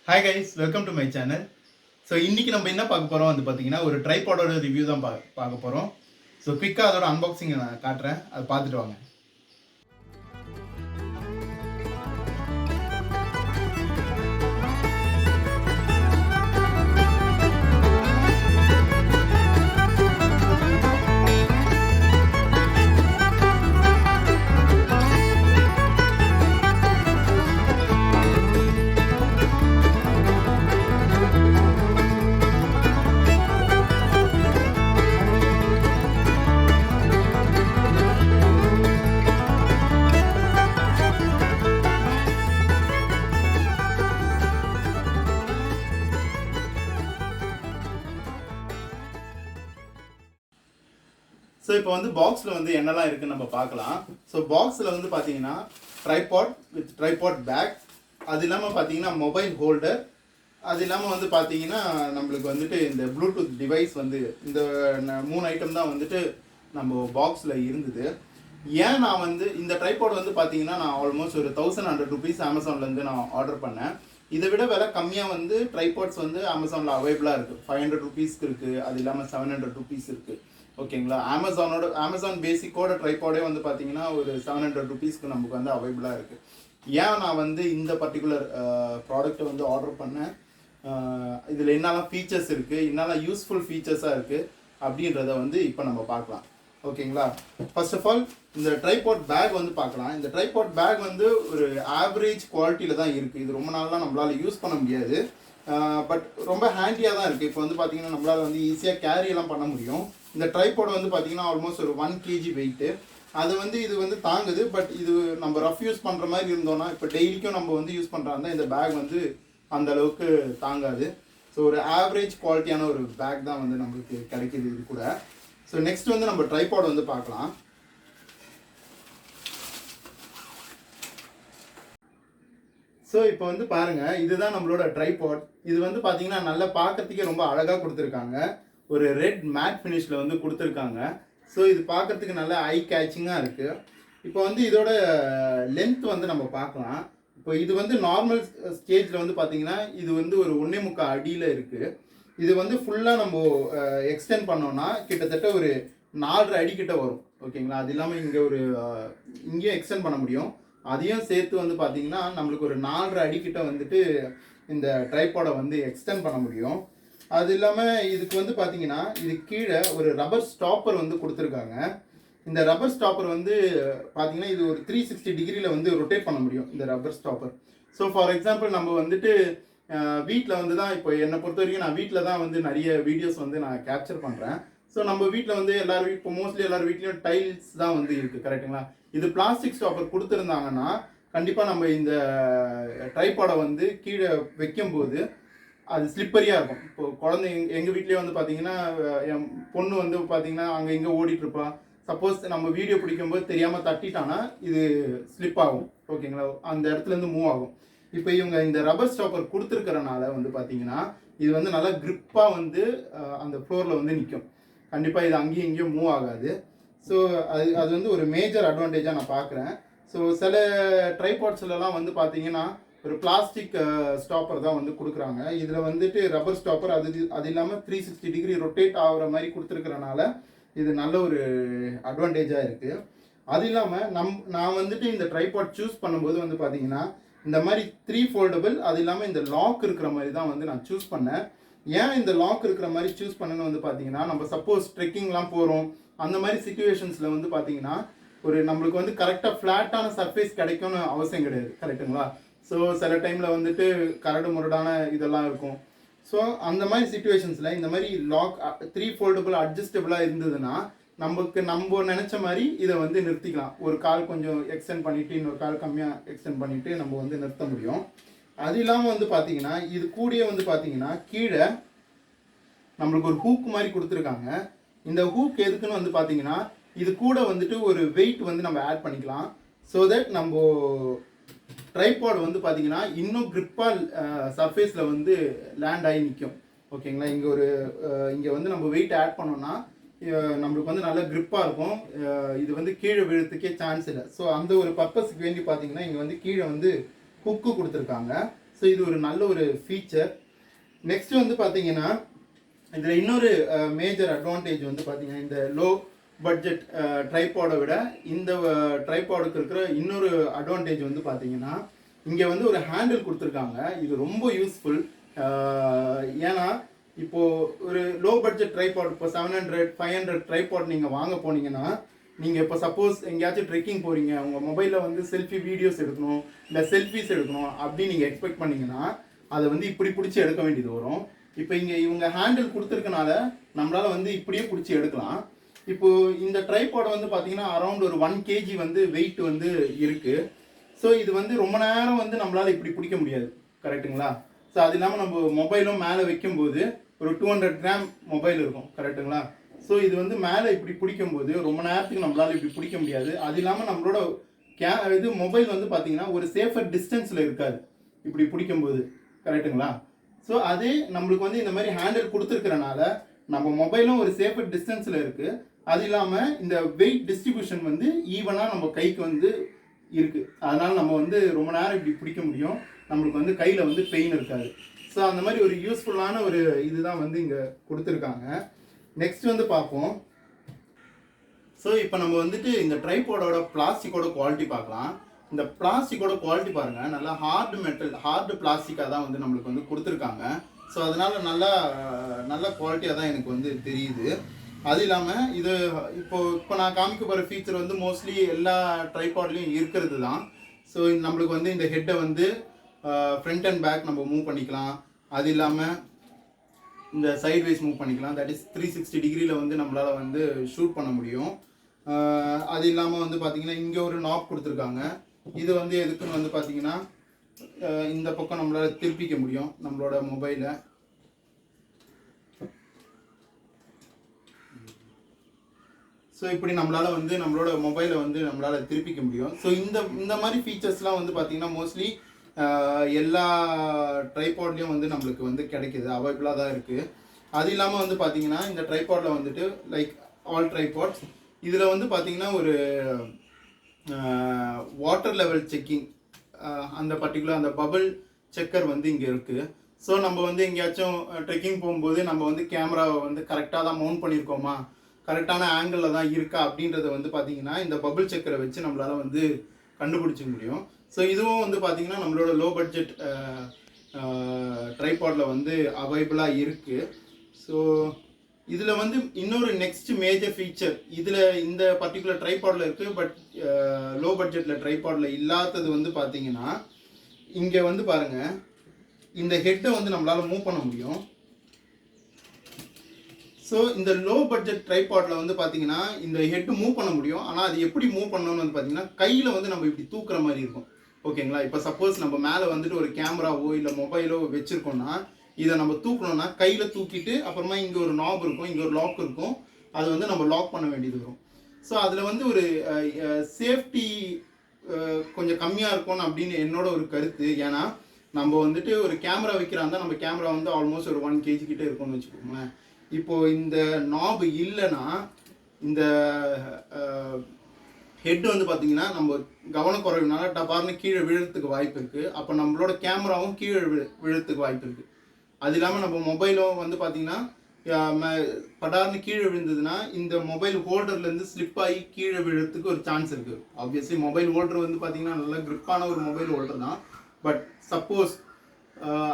Hi guys, welcome to my channel. So இன்னைக்கு நம்ம என்ன பார்க்க போறோம் வந்து பாத்தீங்கன்னா ஒரு ட்ரைபாடோட ரிவ்யூ தான் பார்க்க போறோம். ஸோ குயிக்காக அதோட அன்பாக்சிங் நான் காட்டுறேன், அதை பார்த்துட்டு வாங்க. ஸோ இப்போ வந்து பாக்ஸில் வந்து என்னெல்லாம் இருக்குன்னு நம்ம பார்க்கலாம். ஸோ பாக்ஸில் வந்து பார்த்தீங்கன்னா ட்ரைபாட் வித் ட்ரைபாட் பேக், அது இல்லாமல் பார்த்தீங்கன்னா மொபைல் ஹோல்டர், அது இல்லாமல் வந்து பார்த்தீங்கன்னா நம்மளுக்கு வந்துட்டு இந்த ப்ளூடூத் டிவைஸ் வந்து இந்த 3 ஐட்டம் தான் வந்துட்டு நம்ம பாக்ஸில் இருந்தது. ஏன் நான் வந்து இந்த ட்ரைபாட் வந்து பார்த்தீங்கன்னா நான் ஆல்மோஸ்ட் ஒரு 1100 ருபீஸ் அமேசான்லேருந்து நான் ஆர்டர் பண்ணேன். இதை விட விலை கம்மியாக வந்து ட்ரைபாட்ஸ் வந்து அமேசானில் அவைலபிளாக இருக்குது. 500 ருபீஸ்க்கு இருக்குது, அது இல்லாமல் 700 ருபீஸ் இருக்குது. ஓகேங்களா, அமேசான் பேசிக்கோட ட்ரைபாடே வந்து பார்த்தீங்கன்னா ஒரு 700 ருபீஸ்க்கு நமக்கு வந்து அவைலபிளாக இருக்குது. ஏன் நான் வந்து இந்த பர்டிகுலர் ப்ராடக்ட்டை வந்து ஆர்டர் பண்ணேன், இதில் என்னெல்லாம் ஃபீச்சர்ஸ் இருக்குது, என்னெல்லாம் யூஸ்ஃபுல் ஃபீச்சர்ஸாக இருக்குது அப்படின்றத வந்து இப்போ நம்ம பார்க்கலாம். ஓகேங்களா, ஃபர்ஸ்ட் ஆஃப் ஆல் இந்த ட்ரைபாட் பேக் வந்து பார்க்கலாம். இந்த ட்ரைபாட் பேக் வந்து ஒரு ஆவரேஜ் குவாலிட்டியில் தான் இருக்குது. இது ரொம்ப நாள்லாம் நம்மளால் யூஸ் பண்ண முடியாது, பட் ரொம்ப ஹேண்டியாக தான் இருக்குது. இப்போ வந்து பார்த்தீங்கன்னா நம்மளால் வந்து ஈஸியாக கேரியெல்லாம் பண்ண முடியும். இந்த ட்ரைபாட் வந்து பார்த்தீங்கன்னா ஆல்மோஸ்ட் ஒரு 1 kg வெயிட்டு, அது வந்து இது வந்து தாங்குது. பட் இது நம்ம ரஃப் யூஸ் பண்ணுற மாதிரி இருந்தோன்னா, இப்போ டெய்லிக்கும் நம்ம வந்து யூஸ் பண்ணுறாங்க இந்த பேக் வந்து அந்த அளவுக்கு தாங்காது. ஸோ ஒரு ஆவரேஜ் குவாலிட்டியான ஒரு பேக் தான் வந்து நம்மளுக்கு கிடைக்கிது இது கூட. ஸோ நெக்ஸ்ட் வந்து நம்ம ட்ரைபாட் வந்து பார்க்கலாம். ஸோ இப்போ வந்து பாருங்கள், இதுதான் நம்மளோட ட்ரைபாட். இது வந்து பார்த்தீங்கன்னா நல்லா பார்க்கறதுக்கே ரொம்ப அழகாக கொடுத்துருக்காங்க. ஒரு ரெட் மேட் ஃபினிஷில் வந்து கொடுத்துருக்காங்க. ஸோ இது பார்க்குறதுக்கு நல்லா ஐ கேச்சிங்காக இருக்குது. இப்போ வந்து இதோட லென்த் வந்து நம்ம பார்க்கலாம். இப்போ இது வந்து நார்மல் ஸ்டேஜில் வந்து பார்த்தீங்கன்னா இது வந்து ஒரு 1.25 அடியில் இருக்குது. இது வந்து ஃபுல்லாக நம்ம எக்ஸ்டெண்ட் பண்ணோன்னா கிட்டத்தட்ட ஒரு 4.5 அடி கிட்ட வரும். ஓகேங்களா, அது இல்லாமல் இங்கே ஒரு இங்கேயும் எக்ஸ்டெண்ட் பண்ண முடியும். அதையும் சேர்த்து வந்து பார்த்தீங்கன்னா நம்மளுக்கு ஒரு 4.5 அடி கிட்ட வந்துட்டு இந்த ட்ரைபாடை வந்து எக்ஸ்டெண்ட் பண்ண முடியும். அது இல்லாமல் இதுக்கு வந்து பார்த்தீங்கன்னா இது கீழே ஒரு ரப்பர் ஸ்டாப்பர் வந்து கொடுத்துருக்காங்க. இந்த ரப்பர் ஸ்டாப்பர் வந்து பார்த்தீங்கன்னா இது ஒரு 360 டிகிரியில் வந்து ரொட்டேட் பண்ண முடியும் இந்த rubber stopper. So for example நம்ம வந்துட்டு வீட்டில் வந்து தான், இப்போ என்னை பொறுத்த வரைக்கும் நான் வீட்டில் தான் வந்து நிறைய வீடியோஸ் வந்து நான் கேப்சர் பண்ணுறேன். ஸோ நம்ம வீட்டில் வந்து எல்லாரும் இப்போ மோஸ்ட்லி எல்லார் வீட்லேயும் டைல்ஸ் தான் வந்து இருக்குது, கரெக்டுங்களா. இது பிளாஸ்டிக் ஸ்டாப்பர் கொடுத்துருந்தாங்கன்னா கண்டிப்பாக நம்ம இந்த ட்ரைபாடை வந்து கீழே வைக்கும்போது அது ஸ்லிப்பரியாக இருக்கும். இப்போ குழந்தை எங்கள் வீட்லேயே வந்து பார்த்தீங்கன்னா என் பொண்ணு வந்து பார்த்தீங்கன்னா அங்கே இங்கே ஓடிட்டுருப்பா. சப்போஸ் நம்ம வீடியோ பிடிக்கும்போது தெரியாமல் தட்டிட்டானா இது ஸ்லிப் ஆகும். ஓகேங்களா, அந்த இடத்துலேருந்து மூவ் ஆகும். இப்போ இவங்க இந்த ரப்பர் ஸ்டாப்பர் கொடுத்துருக்கறனால வந்து பார்த்தீங்கன்னா இது வந்து நல்லா க்ரிப்பாக வந்து அந்த ஃப்ளோரில் வந்து நிற்கும். கண்டிப்பாக இது அங்கேயும் இங்கேயும் மூவ் ஆகாது. ஸோ அது வந்து ஒரு மேஜர் அட்வான்டேஜாக நான் பார்க்குறேன். ஸோ சில ட்ரைபாட்ஸ்லாம் வந்து பார்த்தீங்கன்னா ஒரு பிளாஸ்டிக் ஸ்டாப்பர் தான் வந்து கொடுக்குறாங்க. இதில் வந்துட்டு ரப்பர் ஸ்டாப்பர், அது இல்லாமல் 360 டிகிரி ரொட்டேட் ஆகிற மாதிரி கொடுத்துருக்கறனால இது நல்ல ஒரு அட்வான்டேஜாக இருக்குது. அது இல்லாமல் நான் வந்துட்டு இந்த ட்ரைபாட் சூஸ் பண்ணும்போது வந்து பார்த்தீங்கன்னா இந்த மாதிரி 3 ஃபோல்டபிள், அது இல்லாமல் இந்த லாக் இருக்கிற மாதிரி தான் வந்து நான் சூஸ் பண்ணேன். ஏன் இந்த லாக் இருக்கிற மாதிரி சூஸ் பண்ணணும்னு வந்து பார்த்தீங்கன்னா நம்ம சப்போஸ் ட்ரெக்கிங்லாம் போகிறோம், அந்த மாதிரி சிச்சுவேஷன்ஸில் வந்து பார்த்தீங்கன்னா ஒரு நம்மளுக்கு வந்து கரெக்டாக ஃப்ளாட்டான சர்ஃபேஸ் கிடைக்கும்னு அவசியம் கிடையாது, கரெக்டுங்களா. ஸோ சில டைமில் வந்துட்டு கரடு முரடான இதெல்லாம் இருக்கும். ஸோ அந்த மாதிரி சிச்சுவேஷன்ஸில் இந்த மாதிரி லாக் 3 ஃபோல்டபுள் அட்ஜஸ்டபுளாக இருந்ததுன்னா நம்ம நினச்ச மாதிரி இதை வந்து நிறுத்திக்கலாம். ஒரு கால் கொஞ்சம் எக்ஸ்டெண்ட் பண்ணிவிட்டு இன்னொரு கால் கம்மியாக எக்ஸ்டெண்ட் பண்ணிவிட்டு நம்ம வந்து நிறுத்த முடியும். அது இல்லாமல் வந்து பார்த்தீங்கன்னா இது கூடயே வந்து பார்த்தீங்கன்னா கீழே நம்மளுக்கு ஒரு ஹூக் மாதிரி கொடுத்துருக்காங்க. இந்த ஹூக் எதுக்குன்னு வந்து பார்த்தீங்கன்னா இது கூட வந்துட்டு ஒரு வெயிட் வந்து நம்ம ஆட் பண்ணிக்கலாம். ஸோ தட் நம்ம ட்ரைபாட் வந்து பார்த்தீங்கன்னா இன்னும் க்ரிப்பாக சர்ஃபேஸில் வந்து லேண்ட் ஆகி நிற்கும். ஓகேங்களா, இங்கே வந்து நம்ம வெயிட் ஆட் பண்ணோன்னா நம்மளுக்கு வந்து நல்ல க்ரிப்பாக இருக்கும். இது வந்து கீழே விழுறதுக்கே சான்ஸ் இல்லை. ஸோ அந்த ஒரு பர்பஸ்க்கு வேண்டி பார்த்தீங்கன்னா இங்கே வந்து கீழே வந்து ஹுக்கு கொடுத்துருக்காங்க. ஸோ ஸோ இது ஒரு நல்ல ஒரு ஃபீச்சர். நெக்ஸ்ட் வந்து பார்த்தீங்கன்னா இதில் இன்னொரு மேஜர் அட்வான்டேஜ் வந்து பார்த்தீங்கன்னா இந்த லோ பட்ஜெட் ட்ரைபாடை விட இந்த ட்ரைபாடுக்கு இருக்கிற இன்னொரு அட்வான்டேஜ் வந்து பார்த்தீங்கன்னா இங்கே வந்து ஒரு ஹேண்டில் கொடுத்துருக்காங்க. இது ரொம்ப யூஸ்ஃபுல். ஏன்னா இப்போது ஒரு லோ பட்ஜெட் ட்ரைபாட் இப்போ 700-500 ட்ரைபாட் நீங்கள் வாங்க போனீங்கன்னா நீங்கள் இப்போ சப்போஸ் எங்கேயாச்சும் ட்ரெக்கிங் போகிறீங்க, உங்கள் மொபைலில் வந்து செல்ஃபி வீடியோஸ் எடுக்கணும் இல்லை செல்ஃபிஸ் எடுக்கணும் அப்படின்னு நீங்கள் எக்ஸ்பெக்ட் பண்ணிங்கன்னா அதை வந்து இப்படி பிடிச்சி எடுக்க வேண்டியது வரும். இப்போ இங்கே இவங்க ஹேண்டில் கொடுத்துருக்கனால நம்மளால் வந்து இப்படியே பிடிச்சி எடுக்கலாம். இப்போது இந்த ட்ரைபாடை வந்து பார்த்தீங்கன்னா அரௌண்ட் ஒரு 1 kg வந்து வெயிட் வந்து இருக்குது. ஸோ இது வந்து ரொம்ப நேரம் வந்து நம்மளால் இப்படி பிடிக்க முடியாது, கரெக்டுங்களா? ஸோ அது இல்லாமல் நம்ம மொபைலும் மேலே வைக்கும்போது ஒரு 200 கிராம் மொபைல் இருக்கும், கரெக்டுங்களா? ஸோ இது வந்து மேலே இப்படி பிடிக்கும்போது ரொம்ப நேரத்துக்கு நம்மளால் இப்படி பிடிக்க முடியாது. அது இல்லாமல் நம்மளோட இது மொபைல் வந்து பார்த்தீங்கன்னா ஒரு சேஃபர் டிஸ்டன்ஸில் இருக்காது இப்படி பிடிக்கும்போது, கரெக்டுங்களா? ஸோ அதே நம்மளுக்கு வந்து இந்த மாதிரி ஹேண்டில் கொடுத்துருக்கிறனால நம்ம மொபைலும் ஒரு சேஃபர் டிஸ்டன்ஸில் இருக்குது. அது இல்லாமல் இந்த வெயிட் டிஸ்ட்ரிபியூஷன் வந்து ஈவனாக நம்ம கைக்கு வந்து இருக்குது. அதனால் நம்ம வந்து ரொம்ப நேரம் இப்படி பிடிக்க முடியும், நம்மளுக்கு வந்து கையில் வந்து பெயின் இருக்காது. ஸோ அந்த மாதிரி ஒரு யூஸ்ஃபுல்லான ஒரு இதுதான் வந்து இங்கே கொடுத்துருக்காங்க. நெக்ஸ்ட் வந்து பார்ப்போம். ஸோ இப்போ நம்ம வந்துட்டு இந்த ட்ரைபாடோட பிளாஸ்டிக்கோட குவாலிட்டி பார்க்கலாம். இந்த பிளாஸ்டிக்கோட குவாலிட்டி பாருங்கள், நல்லா ஹார்டு பிளாஸ்டிக்காக தான் வந்து நம்மளுக்கு வந்து கொடுத்துருக்காங்க. ஸோ அதனால் நல்ல குவாலிட்டியாக தான் எனக்கு வந்து தெரியுது. அது இல்லாமல் இது இப்போ நான் காமிக்க போகிற ஃபீச்சர் வந்து மோஸ்ட்லி எல்லா ட்ரைபாட்லேயும் இருக்கிறது தான். ஸோ நம்மளுக்கு வந்து இந்த ஹெட்டை வந்து ஃப்ரண்ட் அண்ட் பேக் நம்ம மூவ் பண்ணிக்கலாம். அது இல்லாமல் இந்த சைட் வைஸ் மூவ் பண்ணிக்கலாம். தட் இஸ் 360 டிகிரியில் வந்து நம்மளால் வந்து ஷூட் பண்ண முடியும். அது இல்லாமல் வந்து பார்த்திங்கன்னா இங்கே ஒரு நாப் கொடுத்துருக்காங்க. இது வந்து எதுக்குன்னு வந்து பார்த்திங்கன்னா இந்த பக்கம் நம்மளால் திருப்பிக்க முடியும் நம்மளோட மொபைலை. ஸோ இப்படி நம்மளால் வந்து நம்மளோட மொபைலை வந்து நம்மளால் திருப்பிக்க முடியும். ஸோ இந்த மாதிரி ஃபீச்சர்ஸ்லாம் வந்து பார்த்திங்கன்னா மோஸ்ட்லி எல்லா ட்ரைபாட்லேயும் வந்து நம்மளுக்கு வந்து கிடைக்கிது, அவைலபிளாக தான் இருக்குது. அது இல்லாமல் வந்து பார்த்திங்கன்னா இந்த ட்ரைபாடில் வந்துட்டு லைக் ஆல் ட்ரைபாட்ஸ் இதில் வந்து பார்த்திங்கன்னா ஒரு வாட்டர் லெவல் செக்கிங், அந்த பர்டிகுலர் அந்த பபிள் செக்கர் வந்து இங்கே இருக்குது. ஸோ நம்ம வந்து எங்கேயாச்சும் ட்ரெக்கிங் போகும்போது நம்ம வந்து கேமராவை வந்து கரெக்டாக தான் மவுண்ட் பண்ணியிருக்கோமா, கரெக்டான ஆங்கிளில் தான் இருக்கா அப்படின்றத வந்து பார்த்திங்கன்னா இந்த பபிள் செக்கரை வச்சு நம்மளால் வந்து கண்டுபிடிச்சிக்க முடியும். ஸோ இதுவும் வந்து பார்த்திங்கன்னா நம்மளோட லோ பட்ஜெட் ட்ரைபாடில் வந்து அவைலபிளாக இருக்குது. ஸோ இதில் வந்து இன்னொரு நெக்ஸ்ட் மேஜர் ஃபீச்சர் இதில் இந்த பர்டிகுலர் ட்ரைபாடில் இருக்குது. பட் லோ பட்ஜெட்டில் ட்ரைபாடில் இல்லாதது வந்து பார்த்திங்கன்னா இங்கே வந்து பாருங்கள், இந்த ஹெட்டை வந்து நம்மளால் மூவ் பண்ண முடியும். ஸோ இந்த லோ பட்ஜெட் ட்ரைபாடில் வந்து பார்த்தீங்கன்னா இந்த ஹெட் மூவ் பண்ண முடியும். ஆனால் அது எப்படி மூவ் பண்ணணும்னு வந்து பார்த்தீங்கன்னா கையில் வந்து நம்ம இப்படி தூக்குற மாதிரி இருக்கும், ஓகேங்களா? இப்போ சப்போஸ் நம்ம மேலே வந்துட்டு ஒரு கேமராவோ இல்லை மொபைலோ வச்சுருக்கோன்னா இதை நம்ம தூக்கணும்னா கையில் தூக்கிட்டு அப்புறமா இங்கே ஒரு நாப் இருக்கும், இங்கே ஒரு லாக் இருக்கும், அது வந்து நம்ம லாக் பண்ண வேண்டியது வரும். ஸோ அதில் வந்து ஒரு சேஃப்டி கொஞ்சம் கம்மியாக இருக்கும் அப்படின்னு என்னோட ஒரு கருத்து. ஏன்னா நம்ம வந்துட்டு ஒரு கேமரா வைக்கிறாங்க, நம்ம கேமரா வந்து ஆல்மோஸ்ட் ஒரு 1 kg கிட்டே இருக்கும்னு வச்சுக்கோங்களேன். இப்போது இந்த நாப் இல்லைன்னா இந்த ஹெட் வந்து பார்த்திங்கன்னா நம்ம கவனக்குறைவுனால டபார்னு கீழே விழுறதுக்கு வாய்ப்பு இருக்குது. அப்போ நம்மளோட கேமராவும் கீழே விழுறதுக்கு வாய்ப்பு இருக்குது. அது இல்லாமல் நம்ம மொபைலும் வந்து பார்த்திங்கன்னா படார்னு கீழே விழுந்ததுன்னா இந்த மொபைல் ஹோல்டர்லேருந்து ஸ்லிப் ஆகி கீழே விழுறதுக்கு ஒரு சான்ஸ் இருக்குது. ஆப்வியஸ்லி மொபைல் ஹோல்டர் வந்து பார்த்திங்கன்னா நல்லா க்ரிப்பான ஒரு மொபைல் ஹோல்டர் தான். பட் சப்போஸ்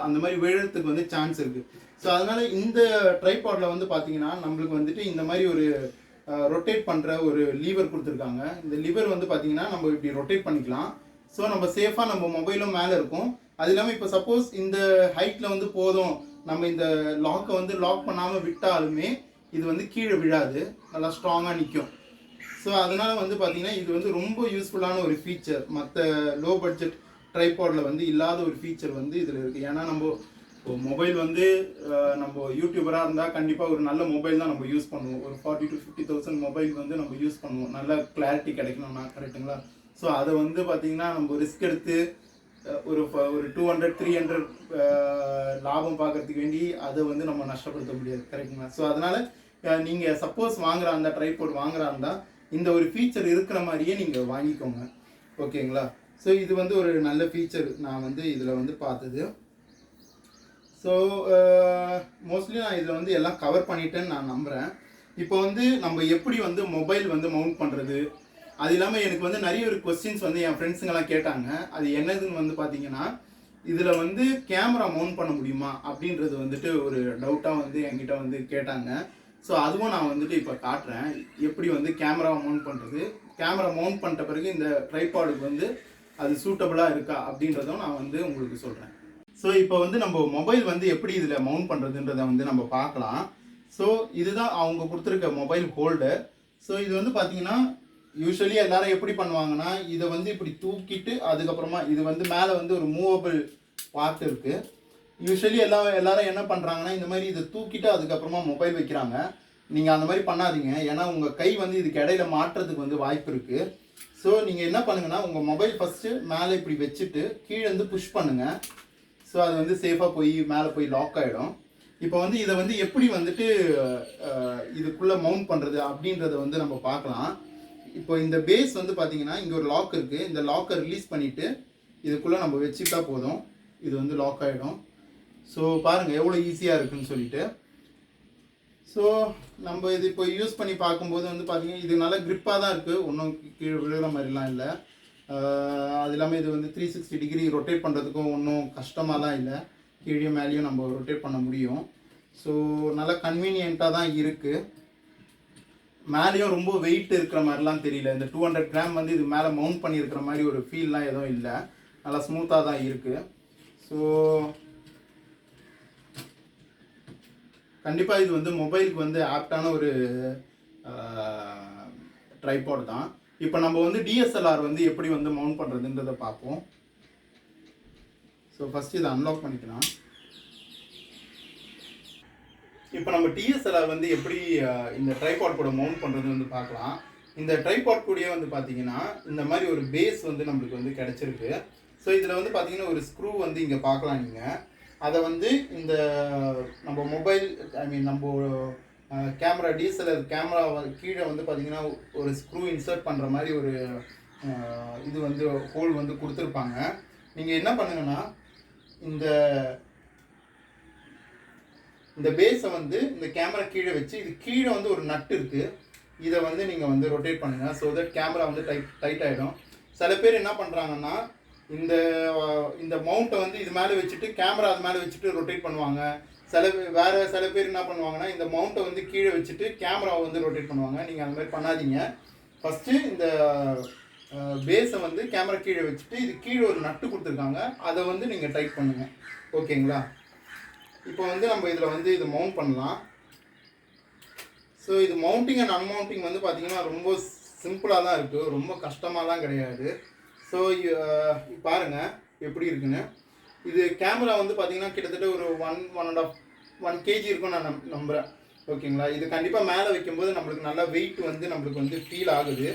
அந்த மாதிரி விழுறதுக்கு வந்து சான்ஸ் இருக்குது. ஸோ அதனால் இந்த ட்ரைபாடில் வந்து பார்த்திங்கன்னா நம்மளுக்கு வந்துட்டு இந்த மாதிரி ஒரு ரொட்டேட் பண்ணுற ஒரு லீவர் கொடுத்துருக்காங்க. இந்த லிவர் வந்து பார்த்திங்கன்னா நம்ம இப்படி ரொட்டேட் பண்ணிக்கலாம். ஸோ நம்ம சேஃபாக நம்ம மொபைலும் மேலே இருக்கும். அது இல்லாமல் இப்போ சப்போஸ் இந்த ஹைட்டில் வந்து போதும் நம்ம இந்த லாக்கை வந்து லாக் பண்ணாமல் விட்டாலுமே இது வந்து கீழே விழாது, நல்லா ஸ்ட்ராங்காக நிற்கும். ஸோ அதனால் வந்து பார்த்திங்கன்னா இது வந்து ரொம்ப யூஸ்ஃபுல்லான ஒரு ஃபீச்சர். மற்ற லோ பட்ஜெட் ட்ரைபாடில் வந்து இல்லாத ஒரு ஃபீச்சர் வந்து இதில் இருக்குது. ஏன்னா நம்ம இப்போ மொபைல் வந்து நம்ம யூடியூபராக இருந்தால் கண்டிப்பாக ஒரு நல்ல மொபைல் தான் நம்ம யூஸ் பண்ணுவோம். ஒரு 40,000 to 50,000 மொபைல் வந்து நம்ம யூஸ் பண்ணுவோம், நல்ல கிளாரிட்டி கிடைக்கணும்னா, கரெக்டுங்களா? ஸோ அதை வந்து பார்த்திங்கன்னா நம்ம ரிஸ்க் எடுத்து ஒரு 200-300 லாபம் பார்க்கறதுக்கு வேண்டி அதை வந்து நம்ம நஷ்டப்படுத்த முடியாது, கரெக்டுங்களா? ஸோ அதனால் நீங்கள் சப்போஸ் வாங்குற அந்த ட்ரைபாட் வாங்குறா இருந்தால் இந்த ஒரு ஃபீச்சர் இருக்கிற மாதிரியே நீங்கள் வாங்கிக்கோங்க, ஓகேங்களா? ஸோ இது வந்து ஒரு நல்ல ஃபீச்சர் நான் வந்து இதில் வந்து பார்த்தது. ஸோ மோஸ்ட்லி நான் இதில் வந்து எல்லாம் கவர் பண்ணிட்டேன்னு நான் நம்புகிறேன். இப்போ வந்து நம்ம எப்படி வந்து மொபைல் வந்து மவுண்ட் பண்ணுறது, அது இல்லாமல் எனக்கு வந்து நிறைய ஒரு கொஸ்டின்ஸ் வந்து என் ஃப்ரெண்ட்ஸுங்கெல்லாம் கேட்டாங்க. அது என்னதுன்னு வந்து பார்த்தீங்கன்னா, இதில் வந்து கேமரா மவுண்ட் பண்ண முடியுமா அப்படின்றது வந்துட்டு ஒரு டவுட்டாக வந்து என்கிட்ட வந்து கேட்டாங்க. ஸோ அதுவும் நான் வந்துட்டு இப்போ காட்டுறேன், எப்படி வந்து கேமரா மவுண்ட் பண்ணுறது. கேமரா மவுண்ட் பண்ணிட்ட பிறகு இந்த ட்ரைபாடுக்கு வந்து அது சூட்டபுளாக இருக்கா அப்படின்றதும் நான் வந்து உங்களுக்கு சொல்கிறேன். ஸோ இப்போ வந்து நம்ம மொபைல் வந்து எப்படி இதில் மவுண்ட் பண்ணுறதுன்றதை வந்து நம்ம பார்க்கலாம். ஸோ இதுதான் அவங்க கொடுத்துருக்க மொபைல் ஹோல்டர். ஸோ இது வந்து பார்த்தீங்கன்னா யூஸ்வலி எல்லாரும் எப்படி பண்ணுவாங்கன்னா, இதை வந்து இப்படி தூக்கிட்டு அதுக்கப்புறமா இது வந்து மேலே வந்து ஒரு மூவபிள் பார்ட் இருக்குது. யூஸ்வலி எல்லாரும் என்ன பண்ணுறாங்கன்னா, இந்த மாதிரி இதை தூக்கிட்டு அதுக்கப்புறமா மொபைல் வைக்கிறாங்க. நீங்கள் அந்த மாதிரி பண்ணாதீங்க, ஏன்னா உங்கள் கை வந்து இதுக்கு இடையில மாட்டுறதுக்கு வந்து வாய்ப்பு இருக்குது. ஸோ நீங்கள் என்ன பண்ணுங்கன்னா, உங்கள் மொபைல் ஃபஸ்ட்டு மேலே இப்படி வச்சுட்டு கீழே வந்து புஷ் பண்ணுங்கள். ஸோ அது வந்து சேஃபாக போய் மேலே போய் லாக் ஆகிடும். இப்போ வந்து இதை வந்து எப்படி வந்துட்டு இதுக்குள்ளே மவுண்ட் பண்ணுறது அப்படின்றத வந்து நம்ம பார்க்கலாம். இப்போ இந்த பேஸ் வந்து பார்த்தீங்கன்னா இங்கே ஒரு லாக் இருக்குது. இந்த லாக்கை ரிலீஸ் பண்ணிவிட்டு இதுக்குள்ளே நம்ம வச்சுக்கிட்டா போதும், இது வந்து லாக் ஆகிடும். ஸோ பாருங்கள் எவ்வளோ ஈஸியாக இருக்குன்னு சொல்லிட்டு. ஸோ நம்ம இது இப்போ யூஸ் பண்ணி பார்க்கும்போது வந்து பார்த்தீங்கன்னா இது நல்லா க்ரிப்பாக தான் இருக்குது, ஒன்றும் கீழே விழுகிற மாதிரிலாம் இல்லை. அது இல்லாமல் இது வந்து 360 டிகிரி ரொட்டேட் பண்ணுறதுக்கும் ஒன்றும் கஷ்டமாலாம் இல்லை, கீழே மேலேயும் நம்ம ரொட்டேட் பண்ண முடியும். ஸோ நல்லா கன்வீனியண்ட்டாக தான் இருக்குது. மேலேயும் ரொம்ப வெயிட் இருக்கிற மாதிரிலாம் தெரியல. இந்த 200 கிராம் வந்து இது மேலே மவுண்ட் பண்ணியிருக்கிற மாதிரி ஒரு ஃபீல்லாம் எதுவும் இல்லை, நல்லா ஸ்மூத்தாக தான் இருக்குது. ஸோ கண்டிப்பாக இது வந்து மொபைலுக்கு வந்து ஆப்டான ஒரு ட்ரைபாட் தான். இப்போ நம்ம வந்து டிஎஸ்எல்ஆர் வந்து எப்படி வந்து மவுண்ட் பண்ணுறதுன்றதை பார்ப்போம். ஸோ ஃபஸ்ட்டு இதை அன்லாக் பண்ணிக்கலாம். இப்போ நம்ம டிஎஸ்எல்ஆர் வந்து எப்படி இந்த ட்ரைபாட் கூட மவுண்ட் பண்ணுறது வந்து பார்க்கலாம். இந்த ட்ரைபாட் கூடயே வந்து பார்த்தீங்கன்னா இந்த மாதிரி ஒரு பேஸ் வந்து நம்மளுக்கு வந்து கிடச்சிருக்கு. ஸோ இதில் வந்து பார்த்தீங்கன்னா ஒரு ஸ்க்ரூ வந்து இங்கே பார்க்கலாம் நீங்கள். அதை வந்து இந்த நம்ம மொபைல் நம்ம கேமரா டிஎஸ்எல்ஆர் கேமரா கீழே வந்து பார்த்தீங்கன்னா ஒரு ஸ்க்ரூ இன்சர்ட் பண்ணுற மாதிரி ஒரு இது வந்து ஹோல் வந்து கொடுத்துருப்பாங்க. நீங்கள் என்ன பண்ணுங்கன்னா, இந்த பேஸை வந்து இந்த கேமரா கீழே வச்சு இது கீழே வந்து ஒரு நட்டு இருக்குது, இதை வந்து நீங்கள் வந்து ரொட்டேட் பண்ணுங்கள். ஸோ தட் கேமரா வந்து டைட் ஆகிடும். சில பேர் என்ன பண்ணுறாங்கன்னா, இந்த மவுண்ட்டை வந்து இது மேலே வச்சுட்டு கேமரா அது மேலே வச்சுட்டு ரொட்டேட் பண்ணுவாங்க. சில பேர் என்ன பண்ணுவாங்கன்னா, இந்த மவுண்ட்டை வந்து கீழே வச்சுட்டு கேமராவை வந்து ரொட்டேட் பண்ணுவாங்க. நீங்கள் அந்த மாதிரி பண்ணாதீங்க. ஃபஸ்ட்டு இந்த பேஸை வந்து கேமரா கீழே வச்சுட்டு இது கீழே ஒரு நட்டு கொடுத்துருக்காங்க, அதை வந்து நீங்கள் டைட் பண்ணுங்கள். ஓகேங்களா? இப்போ வந்து நம்ம இதில் வந்து இதை மவுண்ட் பண்ணலாம். ஸோ இது மவுண்டிங் அண்ட் அன்மவுண்டிங் வந்து பார்த்திங்கன்னா ரொம்ப சிம்பிளாக தான் இருக்குது, ரொம்ப கஷ்டமாலாம் கிடையாது. ஸோ பாருங்கள் எப்படி இருக்குன்னு. இது கேமரா வந்து பார்த்திங்கன்னா கிட்டத்தட்ட ஒரு 1 kg இருக்கும் நான் நம்புகிறேன். ஓகேங்களா? இது கண்டிப்பாக மேலே வைக்கும்போது நம்மளுக்கு நல்லா வெயிட் வந்து நம்மளுக்கு வந்து ஃபீல் ஆகுது.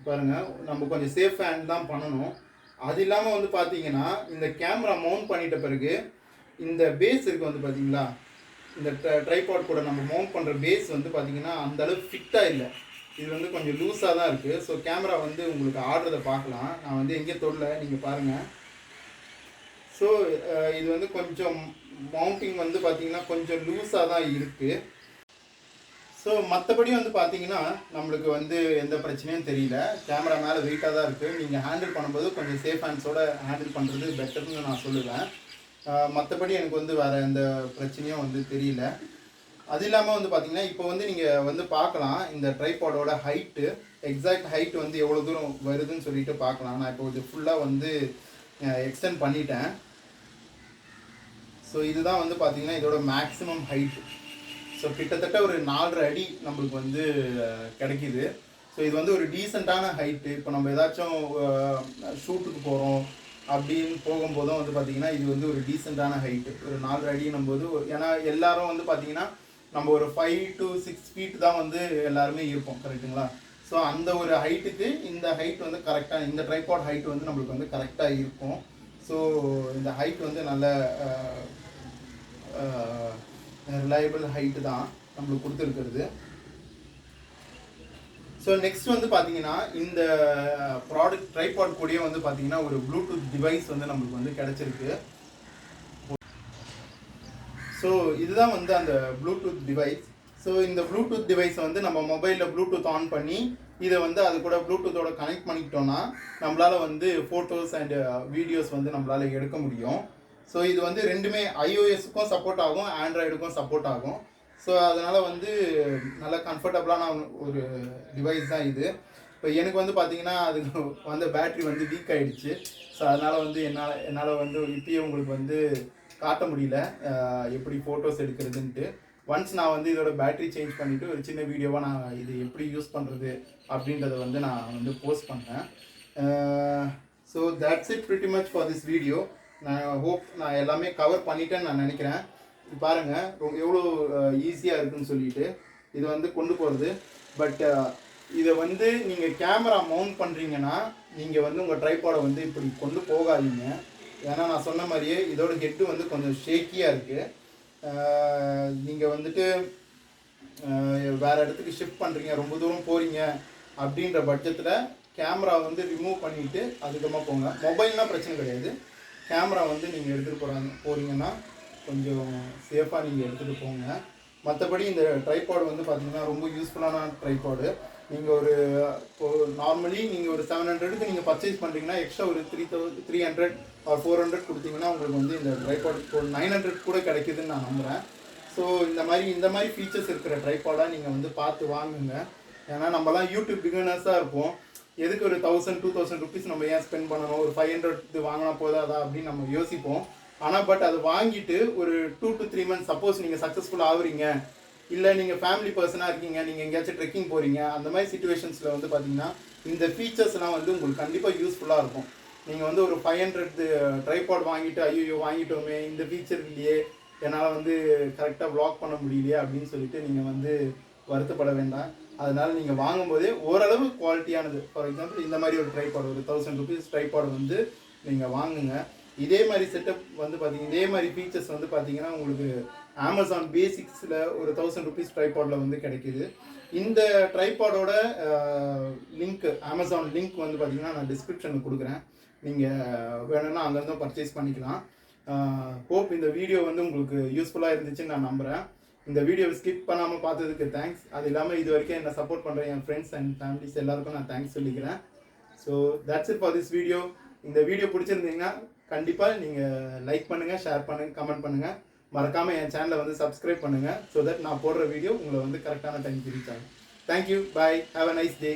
பாருங்கள், நம்ம கொஞ்சம் சேஃப் ஹேண்ட் தான் பண்ணணும். அது இல்லாமல் வந்து பார்த்தீங்கன்னா இந்த கேமரா மவுண்ட் பண்ணிட்ட பிறகு இந்த பேஸ் இருக்குது வந்து பார்த்தீங்களா, இந்த ட்ரைபாட் கூட நம்ம மவுண்ட் பண்ணுற பேஸ் வந்து பார்த்தீங்கன்னா அந்தளவு ஃபிட்டாக இல்லை, இது வந்து கொஞ்சம் லூஸாக தான் இருக்குது. ஸோ கேமரா வந்து உங்களுக்கு ஆடுறதை பார்க்கலாம், நான் வந்து எங்கேயும் தொடல, நீங்கள் பாருங்கள். ஸோ இது வந்து கொஞ்சம் மவுண்டிங் வந்து பார்த்தீங்கன்னா கொஞ்சம் லூஸாக தான் இருக்குது. ஸோ மற்றபடி வந்து பார்த்தீங்கன்னா நம்மளுக்கு வந்து எந்த பிரச்சனையும் தெரியல, கேமரா மேலே வெயிட்டாக தான் இருக்குது. நீங்கள் ஹேண்டில் பண்ணும்போது கொஞ்சம் சேஃப் ஹேண்ட்ஸோடு ஹேண்டில் பண்ணுறது பெட்டர்னு நான் சொல்லுவேன். மற்றபடி எனக்கு வந்து வேறு எந்த பிரச்சனையும் வந்து தெரியல. அது இல்லாமல் வந்து பார்த்தீங்கன்னா இப்போ வந்து நீங்கள் வந்து பார்க்கலாம் இந்த ட்ரைபாடோட ஹைட்டு, எக்ஸாக்ட் ஹைட் வந்து எவ்வளோ தூரம் வருதுன்னு சொல்லிட்டு பார்க்கலாம். நான் இப்போ இது ஃபுல்லாக வந்து எக்ஸ்டெண்ட் பண்ணிட்டேன். ஸோ இதுதான் வந்து பார்த்தீங்கன்னா இதோட மேக்ஸிமம் ஹைட்டு. ஸோ கிட்டத்தட்ட ஒரு 4.5 அடி நம்மளுக்கு வந்து கிடைக்கிது. ஸோ இது வந்து ஒரு டீசெண்டான ஹைட்டு. இப்போ நம்ம ஏதாச்சும் ஷூட்டுக்கு போகிறோம் அப்படின்னு போகும்போதும் வந்து பார்த்திங்கன்னா இது வந்து ஒரு டீசெண்டான ஹைட்டு, ஒரு 4.5 அடின்னும் போது. ஏன்னா எல்லாரும் வந்து பார்த்திங்கன்னா நம்ம ஒரு 5 to 6 feet தான் வந்து எல்லாருமே இருப்போம், கரெக்டுங்களா? ஸோ அந்த ஒரு ஹைட்டுக்கு இந்த ஹைட் வந்து கரெக்டாக, இந்த ட்ரைபாட் ஹைட் வந்து நம்மளுக்கு வந்து கரெக்டாக இருக்கும். ஸோ இந்த ஹைட் வந்து நல்ல ரிலையபிள் ஹைட்டு தான் நம்மளுக்கு கொடுத்துருக்கிறது. ஸோ நெக்ஸ்ட் வந்து பார்த்தீங்கன்னா இந்த ப்ராடக்ட் ட்ரைபாட் கூடயே வந்து பார்த்தீங்கன்னா ஒரு ப்ளூடூத் டிவைஸ் வந்து நம்மளுக்கு வந்து கிடச்சிருக்கு. ஸோ இதுதான் வந்து அந்த ப்ளூடூத் டிவைஸ். ஸோ இந்த ப்ளூடூத் டிவைஸை வந்து நம்ம மொபைலில் ப்ளூடூத் ஆன் பண்ணி இதை வந்து அது கூட ப்ளூடூத்தோட கனெக்ட் பண்ணிக்கிட்டோம்னா நம்மளால் வந்து ஃபோட்டோஸ் அண்ட் வீடியோஸ் வந்து நம்மளால் எடுக்க முடியும். ஸோ இது வந்து ரெண்டுமே iOS-க்கும் சப்போர்ட் ஆகும், ஆண்ட்ராய்டுக்கும் சப்போர்ட் ஆகும். ஸோ அதனால் வந்து நல்ல கம்ஃபர்டபுளான ஒரு டிவைஸ் தான் இது. இப்போ எனக்கு வந்து பார்த்தீங்கன்னா அதுக்கு வந்து பேட்ரி வந்து வீக் ஆகிடுச்சு. ஸோ அதனால் வந்து என்னால் வந்து இப்பயே உங்களுக்கு வந்து காட்ட முடியல எப்படி ஃபோட்டோஸ் எடுக்கிறதுன்ட்டு. ஒன்ஸ் நான் வந்து இதோட பேட்ரி சேஞ்ச் பண்ணிவிட்டு ஒரு சின்ன வீடியோவாக நான் இது எப்படி யூஸ் பண்ணுறது அப்படின்றத வந்து நான் வந்து போஸ்ட் பண்ணேன். So that's it pretty much for this video. நான் ஹோப் நான் எல்லாமே கவர் பண்ணிட்டேன்னு நான் நினைக்கிறேன். பாருங்கள் எவ்வளோ ஈஸியாக இருக்குதுன்னு சொல்லிட்டு இது வந்து கொண்டு போகிறது. பட் இதை வந்து நீங்கள் கேமரா மவுண்ட் பண்ணுறீங்கன்னா நீங்கள் வந்து உங்கள் ட்ரைபாடை வந்து இப்படி கொண்டு போகாதீங்க. ஏன்னா நான் சொன்ன மாதிரியே இதோட ஹெட்டு வந்து கொஞ்சம் ஷேக்கியாக இருக்குது. நீங்கள் வந்துட்டு வேறு இடத்துக்கு ஷிஃப்ட் பண்ணுறீங்க, ரொம்ப தூரம் போகிறீங்க அப்படின்ற பட்சத்தில் கேமரா வந்து ரிமூவ் பண்ணிவிட்டு அதுக்கப்புறமா போங்க. மொபைல்னால் பிரச்சனை கிடையாது. கேமரா வந்து நீங்கள் எடுத்துகிட்டு போகிறீங்கன்னா கொஞ்சம் சேஃபாக நீங்கள் எடுத்துகிட்டு போங்க. மற்றபடி இந்த ட்ரைபாடு வந்து பார்த்திங்கன்னா ரொம்ப யூஸ்ஃபுல்லான ட்ரைபாடு. நீங்கள் ஒரு நார்மலி நீங்கள் ஒரு 700க்கு நீங்கள் பர்ச்சேஸ் பண்ணுறீங்கன்னா எக்ஸ்ட்ரா ஒரு 300 ஆர் 400 கொடுத்தீங்கன்னா உங்களுக்கு வந்து இந்த ட்ரைபாடு ஒரு 900 கூட கிடைக்குதுன்னு நான் நம்புகிறேன். ஸோ இந்த மாதிரி ஃபீச்சர்ஸ் இருக்கிற ட்ரைபாடாக நீங்கள் வந்து பார்த்து வாங்குங்க. ஏன்னா நம்மலாம் யூடியூப் பிகினர்ஸாக இருப்போம். எதுக்கு ஒரு 1000-2000 ருபீஸ் நம்ம ஏன் ஸ்பெண்ட் பண்ணணும், ஒரு 500 இது வாங்கினா போதாதா அப்படின்னு நம்ம யோசிப்போம். ஆனால் பட் அது வாங்கிட்டு ஒரு 2 to 3 months சப்போஸ் நீங்கள் சக்ஸஸ்ஃபுல் ஆகுறீங்க, இல்லை நீங்கள் ஃபேமிலி பர்சனாக இருக்கீங்க, நீங்கள் எங்கேயாச்சும் ட்ரெக்கிங் போகிறீங்க, அந்த மாதிரி சுச்சுவேஷன்ஸில் வந்து பார்த்தீங்கன்னா இந்த ஃபீச்சர்ஸ்லாம் வந்து உங்களுக்கு கண்டிப்பாக யூஸ்ஃபுல்லாக இருக்கும். நீங்கள் வந்து ஒரு 500 ட்ரைபாட் வாங்கிட்டு ஐயோ வாங்கிட்டோமே இந்த ஃபீச்சர் இல்லையே, என்னால் வந்து கரெக்டாக வ்ளாக் பண்ண முடியலையே அப்படின்னு சொல்லிட்டு நீங்கள் வந்து வருத்தப்பட வேண்டாம். அதனால் நீங்கள் வாங்கும்போதே ஓரளவு குவாலிட்டியானது, ஃபார் எக்ஸாம்பிள் இந்த மாதிரி ஒரு ட்ரைபாட் ஒரு 1000 ருபீஸ் ட்ரைபாட் வந்து நீங்கள் வாங்குங்க. இதே மாதிரி செட்டப் வந்து பார்த்தீங்கன்னா இதே மாதிரி ஃபீச்சர்ஸ் வந்து பார்த்தீங்கன்னா உங்களுக்கு அமேசான் பேசிக்ஸில் ஒரு 1000 ருபீஸ் ட்ரைபாடில் வந்து கிடைக்கிது. இந்த ட்ரைபாடோட லிங்க் அமேசான் லிங்க் வந்து பார்த்தீங்கன்னா நான் டிஸ்கிரிப்ஷனில் கொடுக்குறேன். நீங்கள் வேணும்னா அங்கேருந்து பர்ச்சேஸ் பண்ணிக்கலாம். ஹோப் இந்த வீடியோ வந்து உங்களுக்கு யூஸ்ஃபுல்லாக இருந்துச்சுன்னு நான் நம்புகிறேன். இந்த வீடியோவை ஸ்கிப் பண்ணாமல் பார்த்ததுக்கு தேங்க்ஸ். அது இல்லாமல் இது வரைக்கும் என்னை சப்போர்ட் பண்ணுற என் ஃப்ரெண்ட்ஸ் அண்ட் ஃபேமிலிஸ் எல்லாருக்கும் நான் தேங்க்ஸ் சொல்லிக்கிறேன். So that's it for this video. இந்த வீடியோ பிடிச்சிருந்தீங்கன்னா கண்டிப்பாக நீங்கள் லைக் பண்ணுங்கள், ஷேர் பண்ணுங்கள், கமெண்ட் பண்ணுங்கள். மறக்காமல் என் சேனலை வந்து சப்ஸ்கிரைப் பண்ணுங்கள். ஸோ தட் நான் போடுற வீடியோ உங்களை வந்து கரெக்டான டைமுக்கு ரீச் ஆகும். Thank you, bye, have a nice day.